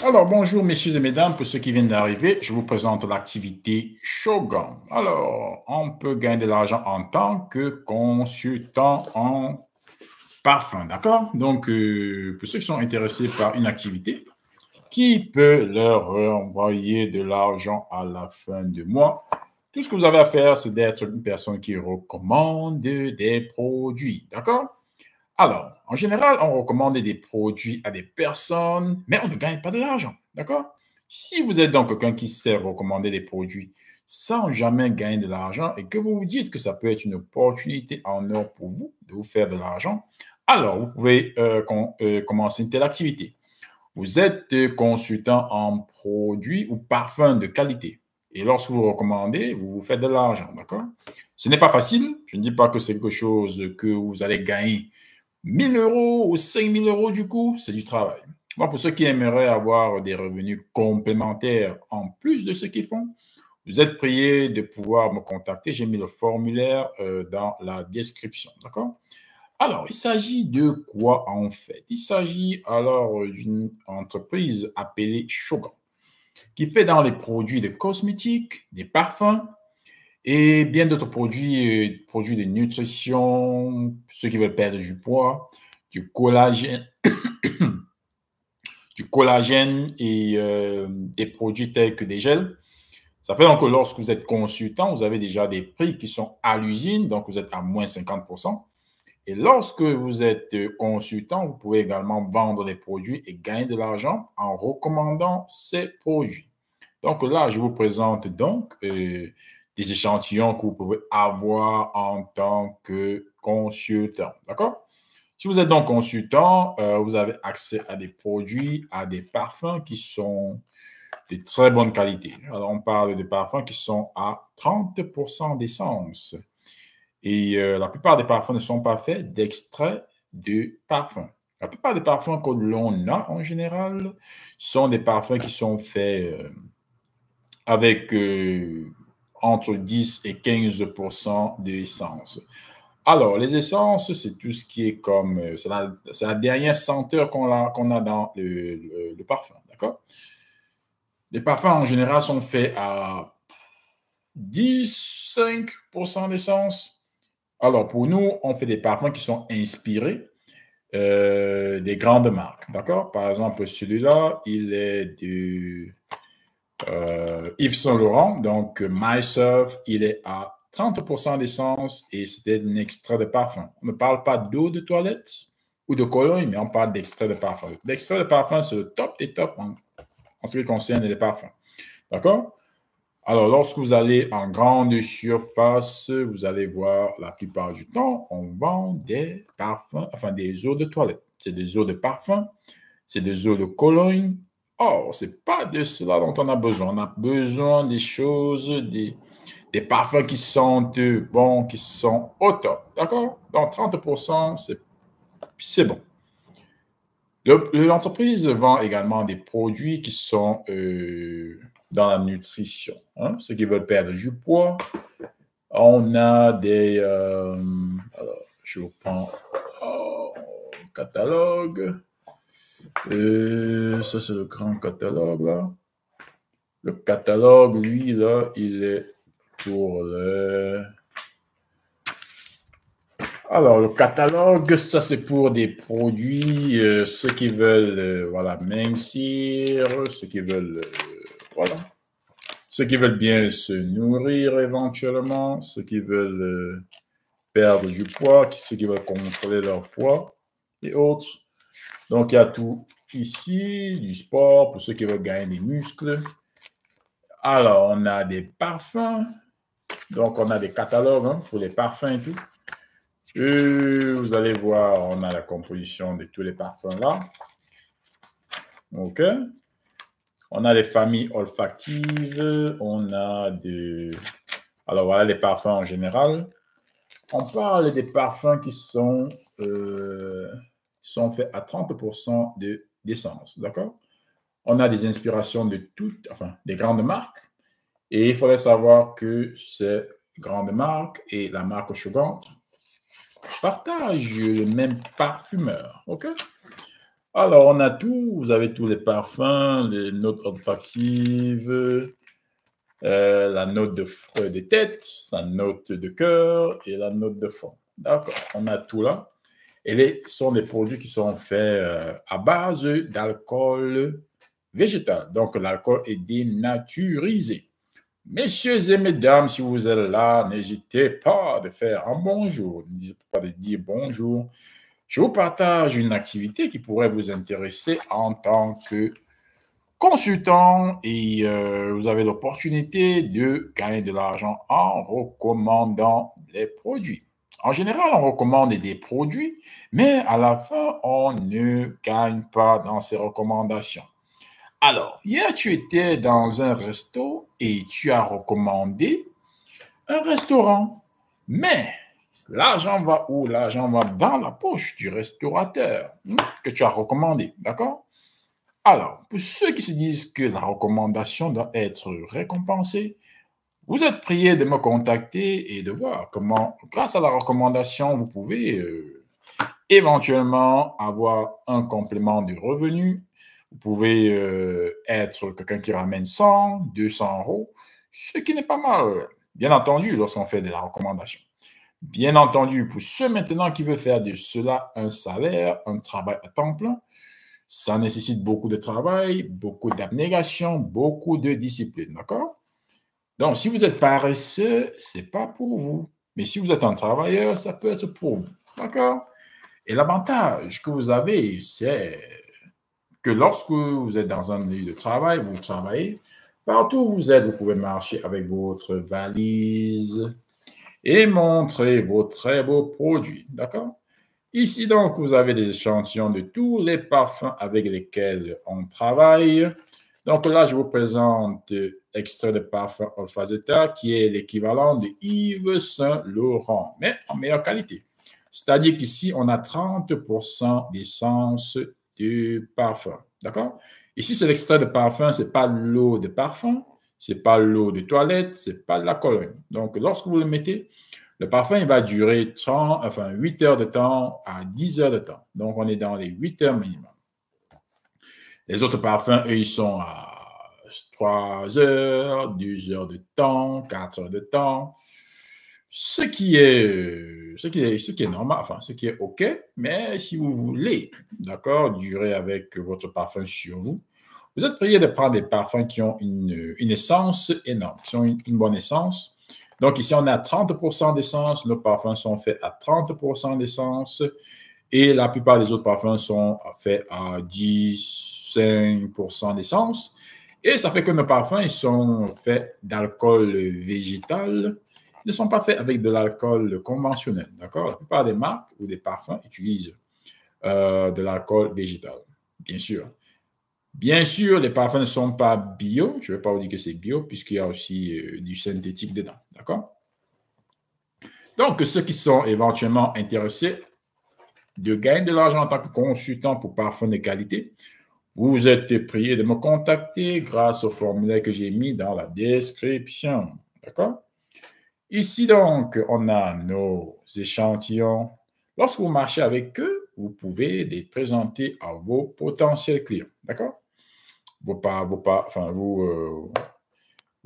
Alors, bonjour messieurs et mesdames, pour ceux qui viennent d'arriver, je vous présente l'activité Shogun. Alors, on peut gagner de l'argent en tant que consultant en parfum, d'accord? Donc, pour ceux qui sont intéressés par une activité qui peut leur envoyer de l'argent à la fin du mois, tout ce que vous avez à faire, c'est d'être une personne qui recommande des produits, d'accord? Alors, en général, on recommande des produits à des personnes, mais on ne gagne pas de l'argent, d'accord? Si vous êtes donc quelqu'un qui sait recommander des produits sans jamais gagner de l'argent et que vous vous dites que ça peut être une opportunité en or pour vous de vous faire de l'argent, alors vous pouvez commencer une telle activité. Vous êtes consultant en produits ou parfums de qualité. Et lorsque vous recommandez, vous vous faites de l'argent, d'accord? Ce n'est pas facile. Je ne dis pas que c'est quelque chose que vous allez gagner 1 000 € ou 5 000 € du coup, c'est du travail. Bon, pour ceux qui aimeraient avoir des revenus complémentaires en plus de ce qu'ils font, vous êtes prié de pouvoir me contacter. J'ai mis le formulaire dans la description. D'accord? Alors, il s'agit de quoi en fait? Il s'agit alors d'une entreprise appelée Shogun qui fait dans les produits de cosmétiques, des parfums et bien d'autres produits de nutrition, ceux qui veulent perdre du poids, du collagène, du collagène et des produits tels que des gels. Ça fait donc que lorsque vous êtes consultant, vous avez déjà des prix qui sont à l'usine, donc vous êtes à moins 50%. Et lorsque vous êtes consultant, vous pouvez également vendre les produits et gagner de l'argent en recommandant ces produits. Donc là, je vous présente donc des échantillons que vous pouvez avoir en tant que consultant. D'accord? Si vous êtes donc consultant, vous avez accès à des produits, à des parfums qui sont de très bonne qualité. Alors, on parle de parfums qui sont à 30% d'essence. Et la plupart des parfums ne sont pas faits d'extrait de parfum. La plupart des parfums que l'on a en général sont des parfums qui sont faits avec entre 10 et 15% d'essence. Alors, les essences, c'est tout ce qui est comme, c'est la dernière senteur qu'on a dans le parfum, d'accord? Les parfums en général sont faits à 10-5% d'essence. Alors, pour nous, on fait des parfums qui sont inspirés des grandes marques, d'accord? Par exemple, celui-là, il est de Yves Saint Laurent, donc Myself, il est à 30% d'essence et c'était un extrait de parfum. On ne parle pas d'eau de toilette ou de cologne, mais on parle d'extrait de parfum. L'extrait de parfum, c'est le top des tops en ce qui concerne les parfums. D'accord? Alors, lorsque vous allez en grande surface, vous allez voir la plupart du temps, on vend des parfums, enfin des eaux de toilette. C'est des eaux de parfum, c'est des eaux de cologne. Or, ce n'est pas de cela dont on a besoin. On a besoin des choses, des parfums qui sentent bon, qui sont au top. D'accord? Donc, 30%, c'est bon. L'entreprise vend également des produits qui sont dans la nutrition. Hein? Ceux qui veulent perdre du poids, on a des... alors, je vous prends catalogue. Ça, c'est le grand catalogue, là. Le catalogue, lui, là, il est pour le... Alors, le catalogue, ça, c'est pour des produits, ceux qui veulent, voilà, mincir, ceux qui veulent, voilà, ceux qui veulent bien se nourrir éventuellement, ceux qui veulent perdre du poids, ceux qui veulent contrôler leur poids et autres. Donc, il y a tout ici, du sport pour ceux qui veulent gagner des muscles. Alors, on a des parfums. Donc, on a des catalogues hein, pour les parfums et tout. Et vous allez voir, on a la composition de tous les parfums là. OK. On a les familles olfactives. On a des... Alors, voilà les parfums en général. On parle des parfums qui sont faits à 30% d'essence. D'accord? On a des inspirations de toutes, enfin, des grandes marques. Et il faudrait savoir que ces grandes marques et la marque Shogun partagent le même parfumeur. OK? Alors, on a tout. Vous avez tous les parfums, les notes olfactives, la note de tête, la note de cœur et la note de fond. D'accord, on a tout là. Et ce sont des produits qui sont faits à base d'alcool végétal. Donc, l'alcool est dénaturisé. Messieurs et mesdames, si vous êtes là, n'hésitez pas de faire un bonjour. N'hésitez pas de dire bonjour. Je vous partage une activité qui pourrait vous intéresser en tant que consultant et vous avez l'opportunité de gagner de l'argent en recommandant les produits. En général, on recommande des produits, mais à la fin, on ne gagne pas dans ces recommandations. Alors, hier, tu étais dans un resto et tu as recommandé un restaurant, mais l'argent va où? L'argent va dans la poche du restaurateur que tu as recommandé, d'accord? Alors, pour ceux qui se disent que la recommandation doit être récompensée, vous êtes priés de me contacter et de voir comment, grâce à la recommandation, vous pouvez éventuellement avoir un complément de revenu. Vous pouvez être quelqu'un qui ramène 100, 200 euros, ce qui n'est pas mal, bien entendu, lorsqu'on fait de la recommandation. Bien entendu, pour ceux maintenant qui veulent faire de cela un salaire, un travail à temps plein, ça nécessite beaucoup de travail, beaucoup d'abnégation, beaucoup de discipline, d'accord? Donc, si vous êtes paresseux, ce n'est pas pour vous. Mais si vous êtes un travailleur, ça peut être pour vous, d'accord? Et l'avantage que vous avez, c'est que lorsque vous êtes dans un lieu de travail, vous travaillez, partout où vous êtes, vous pouvez marcher avec votre valise et montrer vos très beaux produits, d'accord? Ici, donc, vous avez des échantillons de tous les parfums avec lesquels on travaille. Donc là, je vous présente l'extrait de parfum Olfa Zeta qui est l'équivalent de Yves Saint Laurent, mais en meilleure qualité. C'est-à-dire qu'ici, on a 30% d'essence du parfum. D'accord? Ici, c'est l'extrait de parfum, ce n'est pas l'eau de parfum, ce n'est pas l'eau de toilette, ce n'est pas de la cologne. Donc, lorsque vous le mettez, le parfum, il va durer 8 heures de temps à 10 heures de temps. Donc, on est dans les 8 heures minimum. Les autres parfums, eux, ils sont à 3 heures, 2 heures de temps, 4 heures de temps. Ce qui est normal, enfin, ce qui est OK, mais si vous voulez, d'accord, durer avec votre parfum sur vous, vous êtes prié de prendre des parfums qui ont une essence énorme, qui ont une bonne essence. Donc, ici, on a 30% d'essence. Nos parfums sont faits à 30% d'essence. Et la plupart des autres parfums sont faits à 15% d'essence. Et ça fait que nos parfums, ils sont faits d'alcool végétal. Ils ne sont pas faits avec de l'alcool conventionnel. D'accord? La plupart des marques ou des parfums utilisent de l'alcool végétal, bien sûr. Bien sûr, les parfums ne sont pas bio. Je ne vais pas vous dire que c'est bio, puisqu'il y a aussi du synthétique dedans. D'accord? Donc, ceux qui sont éventuellement intéressés de gagner de l'argent en tant que consultant pour parfums de qualité, vous êtes prié de me contacter grâce au formulaire que j'ai mis dans la description. D'accord? Ici, donc, on a nos échantillons. Lorsque vous marchez avec eux, vous pouvez les présenter à vos potentiels clients. D'accord? Vous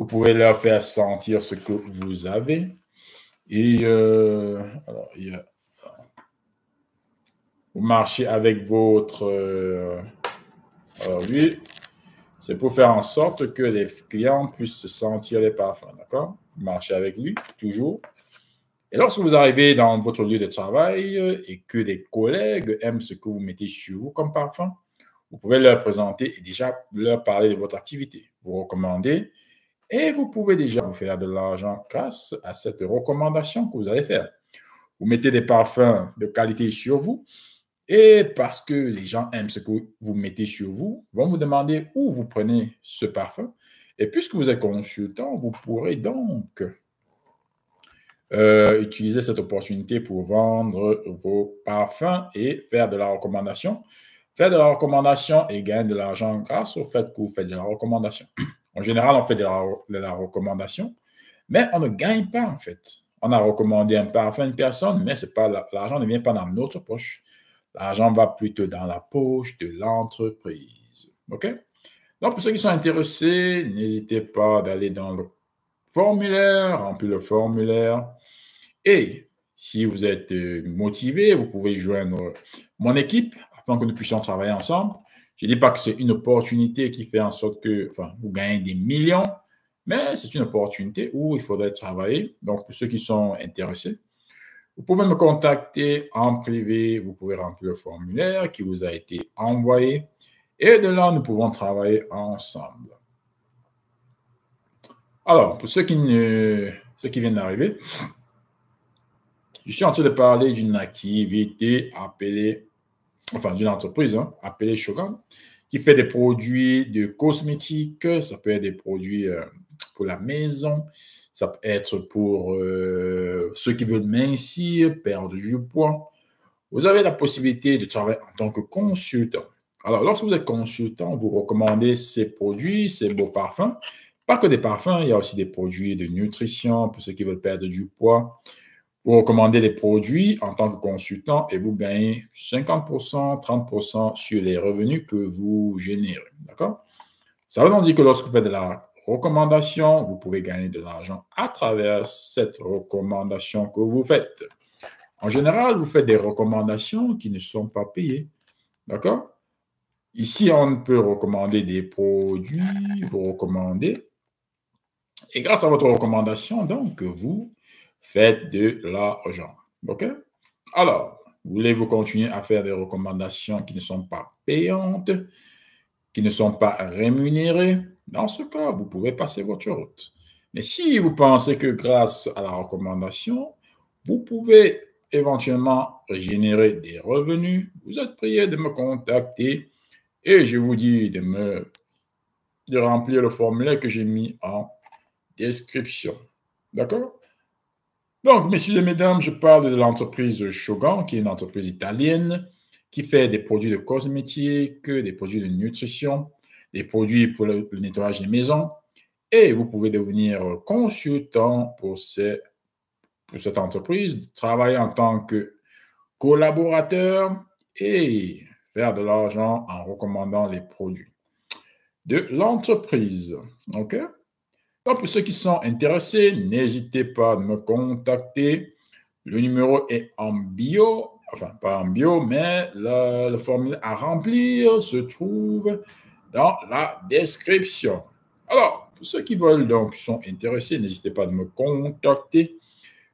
pouvez leur faire sentir ce que vous avez. Et alors, vous marchez avec votre... alors lui, c'est pour faire en sorte que les clients puissent sentir les parfums, d'accord? Vous marchez avec lui, toujours. Et lorsque vous arrivez dans votre lieu de travail et que les collègues aiment ce que vous mettez sur vous comme parfum, vous pouvez leur présenter et déjà leur parler de votre activité. Vous recommandez et vous pouvez déjà vous faire de l'argent grâce à cette recommandation que vous allez faire. Vous mettez des parfums de qualité sur vous et parce que les gens aiment ce que vous mettez sur vous, vont vous demander où vous prenez ce parfum. Et puisque vous êtes consultant, vous pourrez donc utiliser cette opportunité pour vendre vos parfums et faire de la recommandation. Faire de la recommandation et gagner de l'argent grâce au fait que vous faites de la recommandation. En général, on fait de la recommandation, mais on ne gagne pas en fait. On a recommandé un parfum à une personne, mais c'est pas l'argent ne vient pas dans notre poche. l'argent va plutôt dans la poche de l'entreprise. OK? Donc, pour ceux qui sont intéressés, n'hésitez pas d'aller dans le formulaire, remplir le formulaire. Et si vous êtes motivé, vous pouvez joindre mon équipe afin que nous puissions travailler ensemble. Je ne dis pas que c'est une opportunité qui fait en sorte que vous gagnez des millions, mais c'est une opportunité où il faudrait travailler. Donc, pour ceux qui sont intéressés, vous pouvez me contacter en privé. Vous pouvez remplir le formulaire qui vous a été envoyé. Et de là, nous pouvons travailler ensemble. Alors, pour ceux qui viennent d'arriver, je suis en train de parler d'une activité appelée, d'une entreprise appelée Shogun, qui fait des produits de cosmétiques. Ça peut être des produits pour la maison. Ça peut être pour ceux qui veulent mincir, perdre du poids. Vous avez la possibilité de travailler en tant que consultant. Alors, lorsque vous êtes consultant, vous recommandez ces produits, ces beaux parfums. Pas que des parfums, il y a aussi des produits de nutrition pour ceux qui veulent perdre du poids. Vous recommandez les produits en tant que consultant et vous gagnez 50%, 30% sur les revenus que vous générez. D'accord? Ça veut donc dire que lorsque vous faites de la recommandation, vous pouvez gagner de l'argent à travers cette recommandation que vous faites. En général, vous faites des recommandations qui ne sont pas payées. D'accord? Ici, on peut recommander des produits, vous recommandez. Et grâce à votre recommandation, donc, vous faites de l'argent. OK? Alors, voulez-vous continuer à faire des recommandations qui ne sont pas payantes, qui ne sont pas rémunérées? Dans ce cas, vous pouvez passer votre route. Mais si vous pensez que grâce à la recommandation, vous pouvez éventuellement générer des revenus, vous êtes prié de me contacter et je vous dis de remplir le formulaire que j'ai mis en description. D'accord? Donc, messieurs et mesdames, je parle de l'entreprise Shogun, qui est une entreprise italienne qui fait des produits de cosmétiques, des produits de nutrition, des produits pour le nettoyage des maisons. Et vous pouvez devenir consultant pour cette entreprise, travailler en tant que collaborateur et faire de l'argent en recommandant les produits de l'entreprise. OK? Donc, pour ceux qui sont intéressés, n'hésitez pas à me contacter. Le numéro est en bio, enfin pas en bio, mais le formulaire à remplir se trouve dans la description. Alors, pour ceux qui veulent donc sont intéressés, n'hésitez pas à me contacter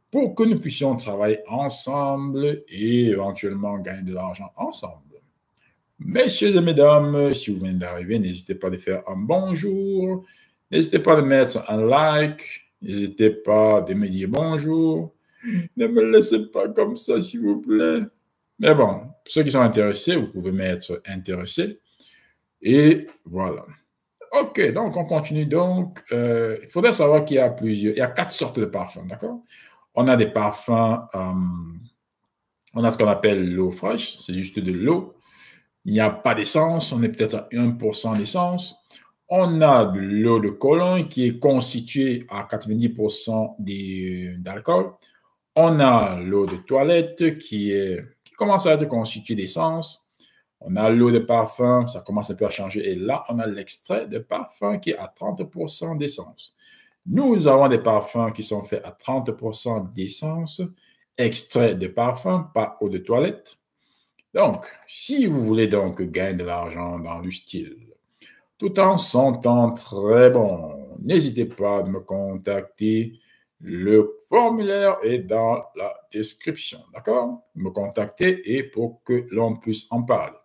pour que nous puissions travailler ensemble et éventuellement gagner de l'argent ensemble. Messieurs et mesdames, si vous venez d'arriver, n'hésitez pas à faire un bonjour. N'hésitez pas à mettre un like. N'hésitez pas à me dire bonjour. Ne me laissez pas comme ça, s'il vous plaît. Mais bon, pour ceux qui sont intéressés, vous pouvez mettre intéressé. Et voilà. OK, donc on continue. Donc, il faudrait savoir qu'il y a il y a 4 sortes de parfums, d'accord? On a des parfums, on a ce qu'on appelle l'eau fraîche, c'est juste de l'eau. Il n'y a pas d'essence, on est peut-être à 1% d'essence. On a de l'eau de Cologne qui est constituée à 90% d'alcool. On a l'eau de toilette qui commence à être constituée d'essence. On a l'eau de parfum, ça commence un peu à changer. Et là, on a l'extrait de parfum qui est à 30% d'essence. Nous avons des parfums qui sont faits à 30% d'essence, extrait de parfum, pas eau de toilette. Donc, si vous voulez donc gagner de l'argent dans le style, tout en sentant très bon, n'hésitez pas à me contacter. Le formulaire est dans la description, d'accord? Me contacter et pour que l'on puisse en parler.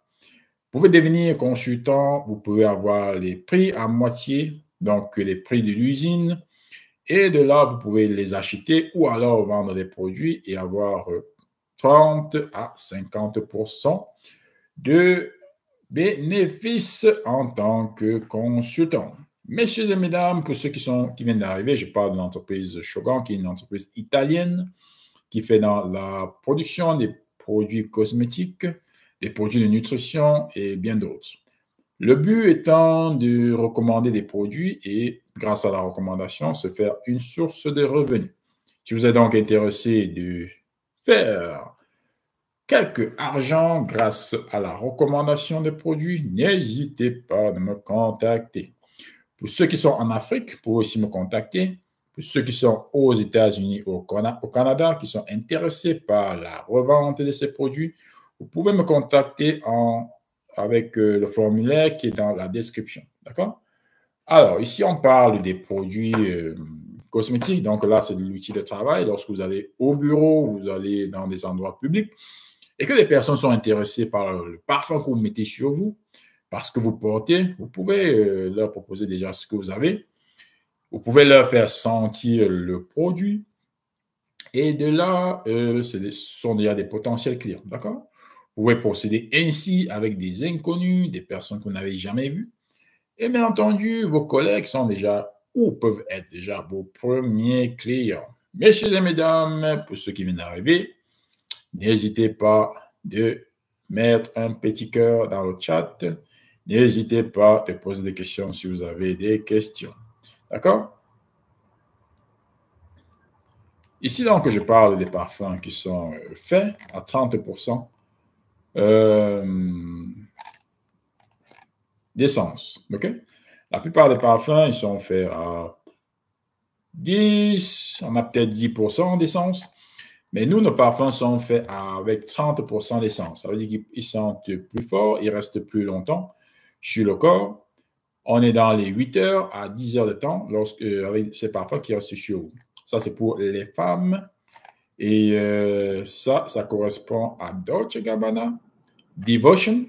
Vous pouvez devenir consultant, vous pouvez avoir les prix à moitié, donc les prix de l'usine, et de là, vous pouvez les acheter ou alors vendre des produits et avoir 30 à 50% de bénéfices en tant que consultant. Messieurs et mesdames, pour ceux qui viennent d'arriver, je parle de l'entreprise Shogun, qui est une entreprise italienne qui fait dans la production des produits cosmétiques, des produits de nutrition et bien d'autres. Le but étant de recommander des produits et, grâce à la recommandation, se faire une source de revenus. Si vous êtes donc intéressé de faire quelques argent grâce à la recommandation des produits, n'hésitez pas à me contacter. Pour ceux qui sont en Afrique, vous pouvez aussi me contacter. Pour ceux qui sont aux États-Unis ou au Canada, qui sont intéressés par la revente de ces produits, vous pouvez me contacter avec le formulaire qui est dans la description. D'accord? Alors, ici, on parle des produits cosmétiques. Donc là, c'est de l'outil de travail. Lorsque vous allez au bureau, vous allez dans des endroits publics et que les personnes sont intéressées par le parfum que vous mettez sur vous, parce que vous portez, vous pouvez leur proposer déjà ce que vous avez. Vous pouvez leur faire sentir le produit. Et de là, ce sont déjà des potentiels clients. D'accord? Vous pouvez procéder ainsi avec des inconnus, des personnes que vous n'avez jamais vues. Et bien entendu, vos collègues sont déjà ou peuvent être déjà vos premiers clients. Messieurs et mesdames, pour ceux qui viennent d'arriver, n'hésitez pas de mettre un petit cœur dans le chat. N'hésitez pas à poser des questions si vous avez des questions. D'accord? Ici, donc, je parle des parfums qui sont faits à 30% d'essence. OK? La plupart des parfums, ils sont faits à 10, on a peut-être 10% d'essence. Mais nous, nos parfums sont faits avec 30% d'essence. Ça veut dire qu'ils sentent plus fort, ils restent plus longtemps sur le corps. On est dans les 8 heures à 10 heures de temps avec ces parfums qui restent sur vous. Ça, c'est pour les femmes. Et ça correspond à Dolce Gabbana Devotion.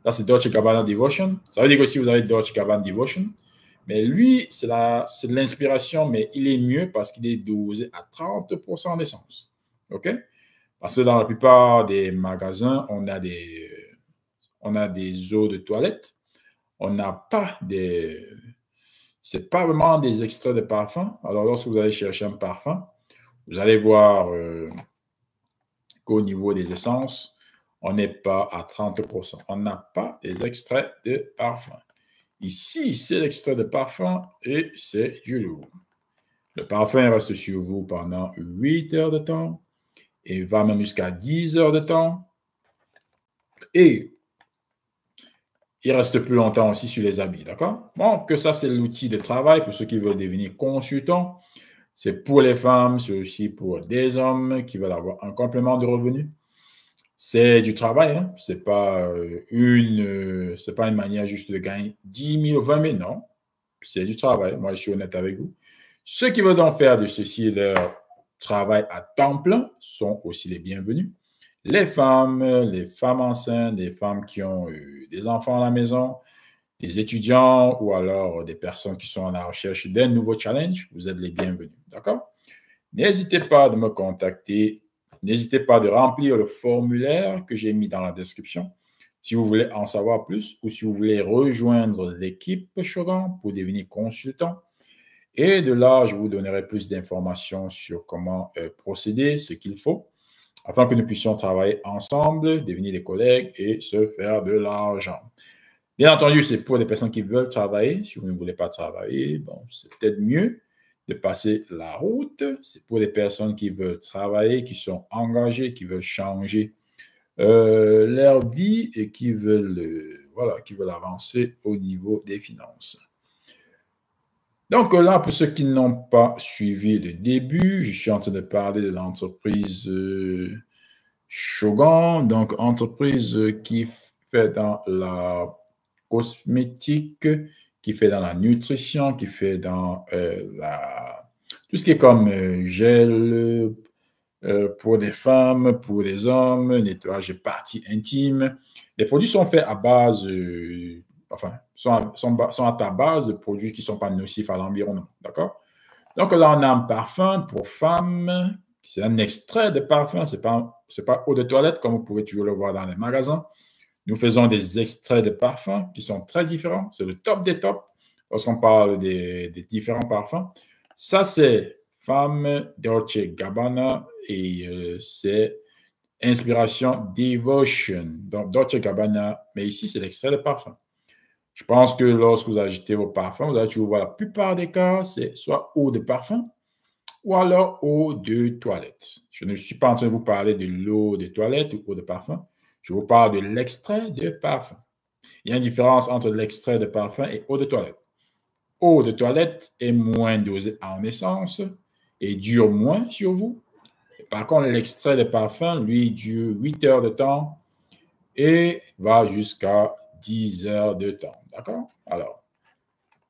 Ça, c'est Dolce Gabbana Devotion. Ça veut dire que si vous avez Dolce Gabbana Devotion, mais lui, c'est de l'inspiration, mais il est mieux parce qu'il est dosé à 30% d'essence. OK? Parce que dans la plupart des magasins, on a des eaux de toilette. On n'a pas c'est pas vraiment des extraits de parfum. Alors, lorsque vous allez chercher un parfum, vous allez voir qu'au niveau des essences, on n'est pas à 30%. On n'a pas des extraits de parfum. Ici, c'est l'extrait de parfum et c'est du lourd. Le parfum reste sur vous pendant 8 heures de temps et va même jusqu'à 10 heures de temps. Et il reste plus longtemps aussi sur les habits, d'accord? Bon, que ça, c'est l'outil de travail pour ceux qui veulent devenir consultants. C'est pour les femmes, c'est aussi pour des hommes qui veulent avoir un complément de revenus. C'est du travail, hein? C'est pas une manière juste de gagner 10 000 ou 20 000, non. C'est du travail. Moi, je suis honnête avec vous. Ceux qui veulent donc faire de ceci leur travail à temps plein sont aussi les bienvenus. Les femmes enceintes, les femmes qui ont des enfants à la maison, des étudiants ou alors des personnes qui sont à la recherche d'un nouveau challenge, vous êtes les bienvenus. D'accord? N'hésitez pas de me contacter. N'hésitez pas de remplir le formulaire que j'ai mis dans la description si vous voulez en savoir plus ou si vous voulez rejoindre l'équipe Shogun pour devenir consultant. Et de là, je vous donnerai plus d'informations sur comment procéder, ce qu'il faut, afin que nous puissions travailler ensemble, devenir des collègues et se faire de l'argent. Bien entendu, c'est pour des personnes qui veulent travailler. Si vous ne voulez pas travailler, bon, c'est peut-être mieux de passer la route. C'est pour des personnes qui veulent travailler, qui sont engagées, qui veulent changer leur vie et qui veulent avancer au niveau des finances. Donc là, pour ceux qui n'ont pas suivi le début, je suis en train de parler de l'entreprise Shogun, donc entreprise qui fait dans la cosmétique, qui fait dans la nutrition, qui fait dans tout ce qui est comme gel pour des femmes, pour des hommes, nettoyage de parties intimes. Les produits sont faits à base, sont à base de produits qui ne sont pas nocifs à l'environnement. D'accord? Donc là, on a un parfum pour femmes. C'est un extrait de parfum. Ce n'est pas eau de toilette, comme vous pouvez toujours le voir dans les magasins. Nous faisons des extraits de parfums qui sont très différents. C'est le top des tops lorsqu'on parle des différents parfums. Ça, c'est Femme Dolce Gabbana et c'est Inspiration Devotion. Donc, Dolce Gabbana, mais ici, c'est l'extrait de parfum. Je pense que lorsque vous agitez vos parfums, vous allez toujours voir la plupart des cas, c'est soit eau de parfum ou alors eau de toilette. Je ne suis pas en train de vous parler de l'eau de toilette ou eau de parfum. Je vous parle de l'extrait de parfum. Il y a une différence entre l'extrait de parfum et eau de toilette. Eau de toilette est moins dosée en essence et dure moins sur vous. Par contre, l'extrait de parfum, lui, dure 8 heures de temps et va jusqu'à 10 heures de temps. D'accord? Alors,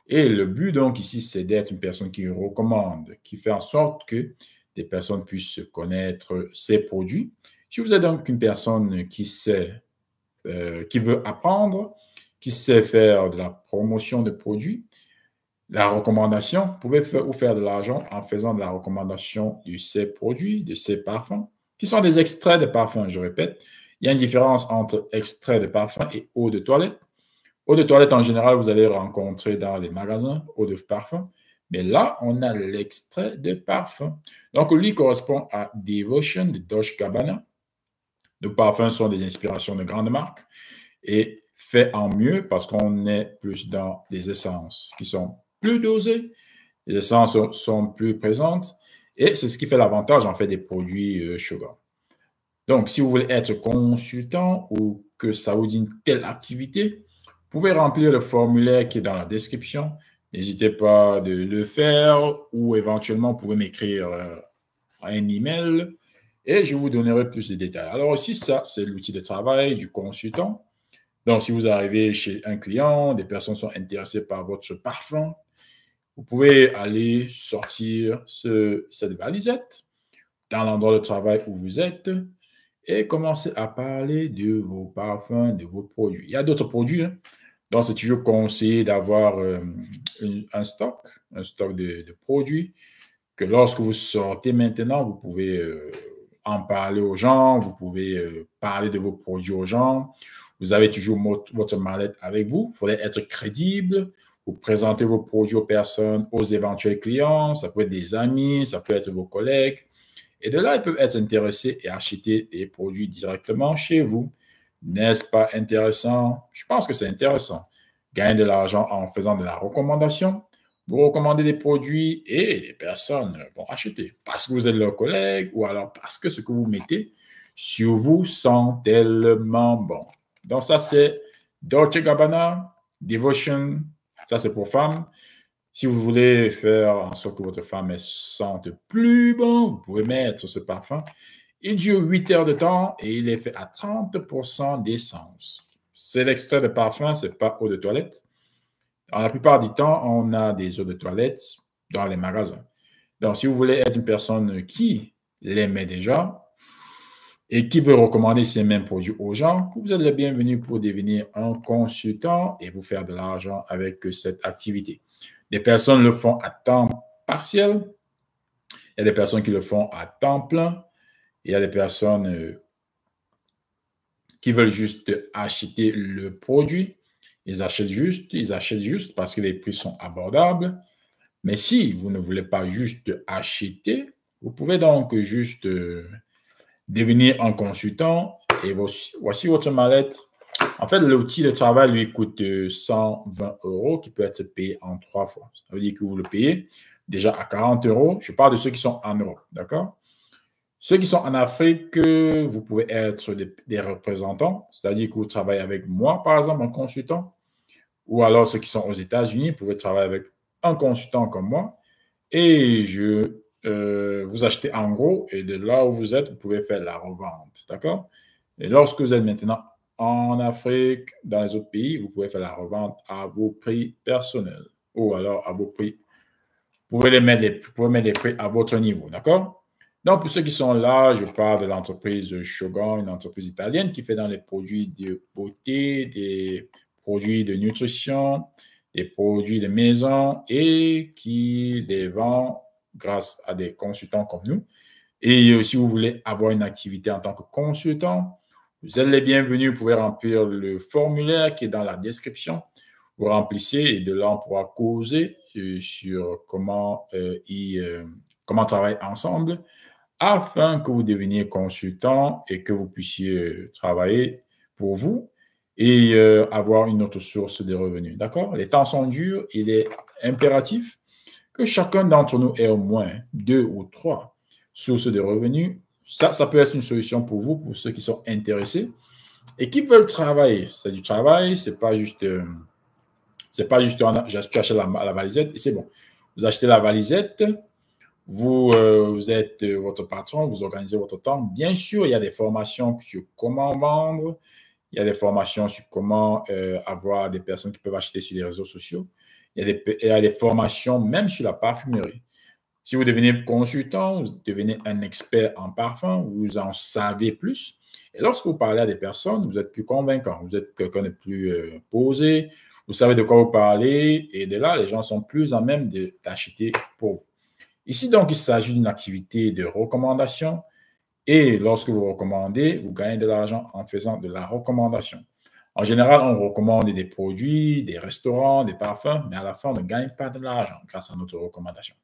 et le but, donc, ici, c'est d'être une personne qui recommande, qui fait en sorte que les personnes puissent connaître ces produits. Si vous êtes donc une personne qui sait, qui veut apprendre, qui sait faire de la promotion de produits, la recommandation, vous pouvez vous faire de l'argent en faisant de la recommandation de ces produits, de ces parfums, qui sont des extraits de parfums, je répète. Il y a une différence entre extrait de parfum et eau de toilette. Eau de toilette, en général, vous allez rencontrer dans les magasins, eau de parfum. Mais là, on a l'extrait de parfum. Donc, lui correspond à Devotion de Dolce Gabbana. Nos parfums sont des inspirations de grandes marques et fait en mieux parce qu'on est plus dans des essences qui sont plus dosées, les essences sont plus présentes et c'est ce qui fait l'avantage en fait des produits Sugar. Donc, si vous voulez être consultant ou que ça vous dit une telle activité, vous pouvez remplir le formulaire qui est dans la description. N'hésitez pas de le faire ou éventuellement vous pouvez m'écrire un email et je vous donnerai plus de détails. Alors aussi, ça, c'est l'outil de travail du consultant. Donc, si vous arrivez chez un client, des personnes sont intéressées par votre parfum, vous pouvez aller sortir cette valisette dans l'endroit de travail où vous êtes et commencer à parler de vos parfums, de vos produits. Il y a d'autres produits, hein. Donc, c'est toujours conseillé d'avoir un stock de produits que lorsque vous sortez maintenant, vous pouvez en parler aux gens, vous pouvez parler de vos produits aux gens. Vous avez toujours votre mallette avec vous. Il faudrait être crédible. Vous présentez vos produits aux personnes, aux éventuels clients. Ça peut être des amis, ça peut être vos collègues. Et de là, ils peuvent être intéressés et acheter des produits directement chez vous. N'est-ce pas intéressant? Je pense que c'est intéressant. Gagner de l'argent en faisant de la recommandation. Vous recommandez des produits et les personnes vont acheter parce que vous êtes leur collègue ou alors parce que ce que vous mettez sur vous sent tellement bon. Donc, ça, c'est Dolce Gabbana, Devotion. Ça, c'est pour femmes. Si vous voulez faire en sorte que votre femme sente plus bon, vous pouvez mettre ce parfum. Il dure 8 heures de temps et il est fait à 30% d'essence. C'est l'extrait de parfum, ce n'est pas eau de toilette. Dans la plupart du temps, on a des eaux de toilette dans les magasins. Donc, si vous voulez être une personne qui les met déjà et qui veut recommander ces mêmes produits aux gens, vous êtes le bienvenu pour devenir un consultant et vous faire de l'argent avec cette activité. Des personnes le font à temps partiel. Il y a des personnes qui le font à temps plein. Il y a des personnes qui veulent juste acheter le produit. Ils achètent juste parce que les prix sont abordables. Mais si vous ne voulez pas juste acheter, vous pouvez donc juste devenir un consultant et voici votre mallette. En fait, l'outil de travail lui coûte 120 € qui peut être payé en 3 fois. Ça veut dire que vous le payez déjà à 40 €. Je parle de ceux qui sont en Europe, d'accord? Ceux qui sont en Afrique, vous pouvez être des représentants, c'est-à-dire que vous travaillez avec moi, par exemple, un consultant, ou alors ceux qui sont aux États-Unis, vous pouvez travailler avec un consultant comme moi, et vous achetez en gros, et de là où vous êtes, vous pouvez faire la revente, d'accord? Et lorsque vous êtes maintenant en Afrique, dans les autres pays, vous pouvez faire la revente à vos prix personnels, ou alors à vos prix. Vous pouvez mettre les prix à votre niveau, d'accord? Donc, pour ceux qui sont là, je parle de l'entreprise Shogun, une entreprise italienne qui fait dans les produits de beauté, des produits de nutrition, des produits de maison et qui les vend grâce à des consultants comme nous. Et si vous voulez avoir une activité en tant que consultant, vous êtes les bienvenus. Vous pouvez remplir le formulaire qui est dans la description. Vous remplissez et de là, on pourra causer sur comment travailler ensemble afin que vous deveniez consultant et que vous puissiez travailler pour vous et avoir une autre source de revenus. D'accord? Les temps sont durs. Il est impératif que chacun d'entre nous ait au moins 2 ou 3 sources de revenus. Ça peut être une solution pour vous, pour ceux qui sont intéressés et qui veulent travailler. C'est du travail, c'est pas juste tu achètes la valisette et c'est bon. Vous achetez la valisette, vous êtes votre patron, vous organisez votre temps. Bien sûr, il y a des formations sur comment vendre, il y a des formations sur comment avoir des personnes qui peuvent acheter sur les réseaux sociaux. Il y a des formations même sur la parfumerie. Si vous devenez consultant, vous devenez un expert en parfum, vous en savez plus. Et lorsque vous parlez à des personnes, vous êtes plus convaincant, vous êtes quelqu'un de plus posé, vous savez de quoi vous parlez, et de là, les gens sont plus en même d'acheter pour vous. Ici, donc, il s'agit d'une activité de recommandation, et lorsque vous recommandez, vous gagnez de l'argent en faisant de la recommandation. En général, on recommande des produits, des restaurants, des parfums, mais à la fin, on ne gagne pas de l'argent grâce à notre recommandation.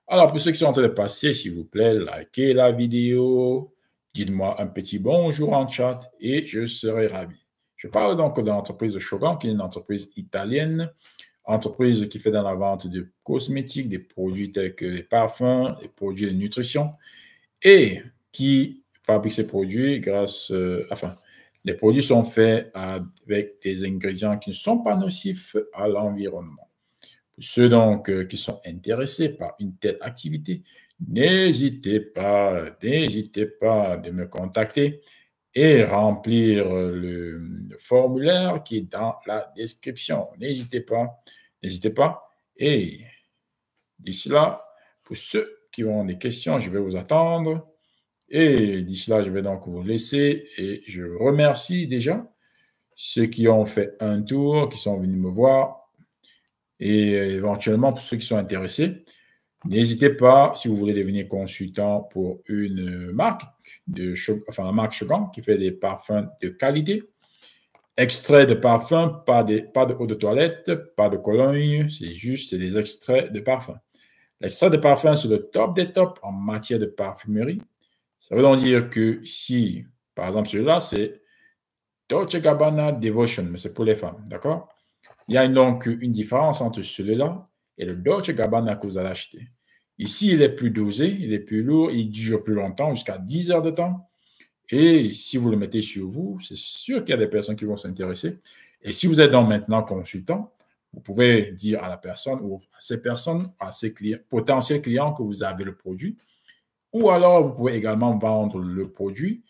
Alors, pour ceux qui sont en train de passer, s'il vous plaît, likez la vidéo, dites-moi un petit bonjour en chat et je serai ravi. Je parle donc de l'entreprise Shogun, qui est une entreprise italienne, entreprise qui fait dans la vente de cosmétiques, des produits tels que les parfums, les produits de nutrition et qui fabrique ces produits les produits sont faits avec des ingrédients qui ne sont pas nocifs à l'environnement. Pour ceux donc qui sont intéressés par une telle activité, n'hésitez pas de me contacter et remplir le formulaire qui est dans la description. N'hésitez pas. Et d'ici là, pour ceux qui ont des questions, je vais vous attendre. Et d'ici là, je vais donc vous laisser et je remercie déjà ceux qui ont fait un tour, qui sont venus me voir et éventuellement pour ceux qui sont intéressés. N'hésitez pas, si vous voulez devenir consultant pour une marque, la marque Shogun qui fait des parfums de qualité. Extraits de parfum, pas de eau de toilette, pas de cologne, c'est des extraits de parfum. L'extrait de parfum, c'est le top des tops en matière de parfumerie. Ça veut donc dire que si, par exemple, celui-là, c'est Dolce Gabbana Devotion, mais c'est pour les femmes, d'accord? Il y a donc une différence entre celui-là et le Dolce Gabbana que vous allez acheter. Ici, il est plus dosé, il est plus lourd, il dure plus longtemps, jusqu'à 10 heures de temps. Et si vous le mettez sur vous, c'est sûr qu'il y a des personnes qui vont s'intéresser. Et si vous êtes donc maintenant consultant, vous pouvez dire à la personne ou à ces personnes, à ces clients, potentiels clients que vous avez le produit. Ou alors, vous pouvez également vendre le produit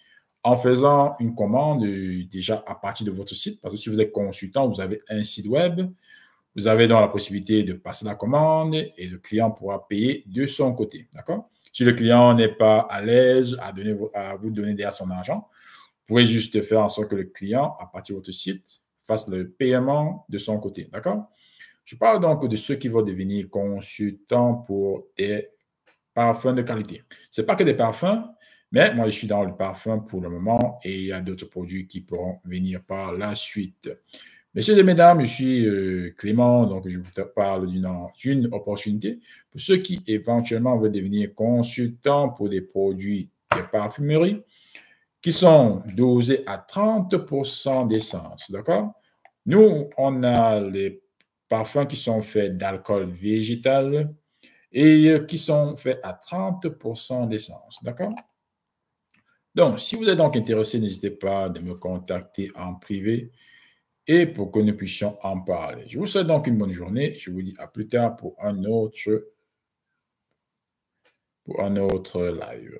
en faisant une commande déjà à partir de votre site. Parce que si vous êtes consultant, vous avez un site web. Vous avez donc la possibilité de passer la commande et le client pourra payer de son côté. D'accord? Si le client n'est pas à l'aise à vous donner déjà son argent, vous pouvez juste faire en sorte que le client, à partir de votre site, fasse le paiement de son côté. D'accord? Je parle donc de ceux qui vont devenir consultants pour des parfums de qualité. Ce n'est pas que des parfums, mais moi, je suis dans le parfum pour le moment et il y a d'autres produits qui pourront venir par la suite. Messieurs et mesdames, je suis Clément, donc je vous parle d'une opportunité pour ceux qui éventuellement veulent devenir consultants pour des produits de parfumerie qui sont dosés à 30% d'essence, d'accord? Nous, on a les parfums qui sont faits d'alcool végétal et qui sont faits à 30% d'essence, d'accord? Donc, si vous êtes donc intéressé, n'hésitez pas à me contacter en privé et pour que nous puissions en parler. Je vous souhaite donc une bonne journée. Je vous dis à plus tard pour un autre live.